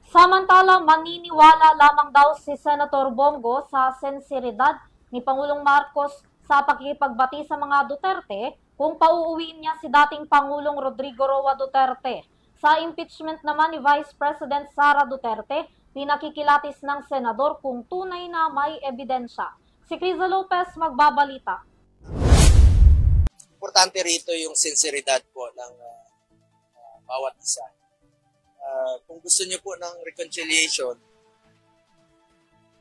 Samantala, maniniwala lamang daw si Senator Bongo sa sinseridad ni Pangulong Marcos sa pakikipagbati sa mga Duterte kung pauuwiin niya si dating Pangulong Rodrigo Roa Duterte. Sa impeachment naman ni Vice President Sara Duterte, pinakikilatis ng senador kung tunay na may ebidensya. Si Criza Lopez magbabalita. Importante rito yung sinseridad po ng bawat isa. Kung gusto niyo po ng reconciliation,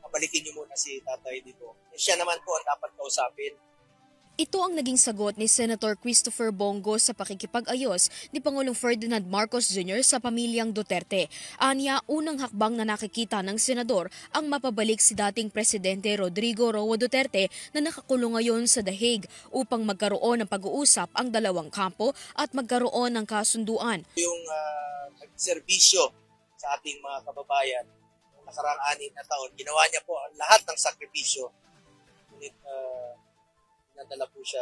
pabalikin niyo muna si Tatay Digong. Siya naman po ang dapat kausapin. Ito ang naging sagot ni Senator Christopher Bongo sa pakikipag-ayos ni Pangulong Ferdinand Marcos Jr. sa pamilyang Duterte. Anya, unang hakbang na nakikita ng senador ang mapabalik si dating Presidente Rodrigo Roa Duterte na nakakulong ngayon sa The Hague upang magkaroon ng pag-uusap ang dalawang kampo at magkaroon ng kasunduan. Yung nagserbisyo sa ating mga kababayan noong nakaraang 6 na taon, ginawa niya po ang lahat ng sakripisyo. Ngunit nadala po siya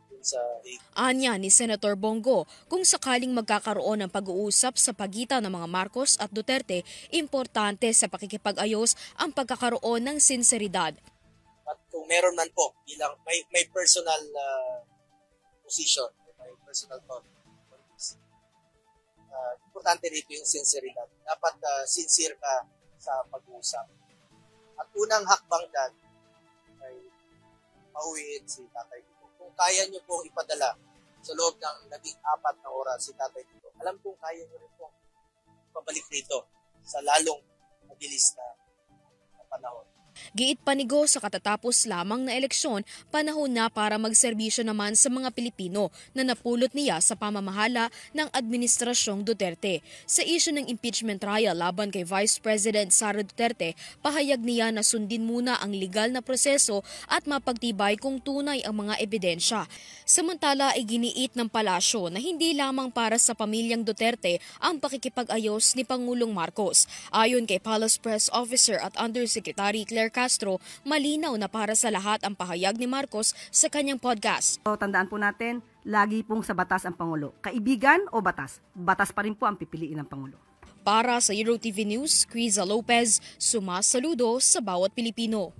dun sa Hague. Anya ni Senator Bongo, kung sakaling magkakaroon ng pag-uusap sa pagitan ng mga Marcos at Duterte, importante sa pakikipag-ayos ang pagkakaroon ng sinseridad. At kung meron man po, bilang may personal position, may personal thought, importante rito yung sinseridad. Dapat sincere ka sa pag-uusap. At unang hakbang dyan ay pauwiin si Tatay Digong. Kung kaya nyo pong ipadala sa loob ng 14 na oras si Tatay Digong, alam kong kaya nyo rin pong pabalik rito sa lalong mabilis na panahon. Giit panigo sa katatapos lamang na eleksyon, panahon na para magserbisyo naman sa mga Pilipino na napulot niya sa pamamahala ng Administrasyong Duterte. Sa isyu ng impeachment trial laban kay Vice President Sara Duterte, pahayag niya na sundin muna ang legal na proseso at mapagtibay kung tunay ang mga ebidensya. Samantala, iginiit ng palasyo na hindi lamang para sa pamilyang Duterte ang pakikipag-ayos ni Pangulong Marcos. Ayon kay Palace Press Officer at Undersecretary Claire Castro, malinaw na para sa lahat ang pahayag ni Marcos sa kanyang podcast. So, tandaan po natin, lagi pong sa batas ang Pangulo. Kaibigan o batas? Batas pa rin po ang pipiliin ng Pangulo. Para sa EuroTV News, Criza Lopez, sumasaludo sa bawat Pilipino.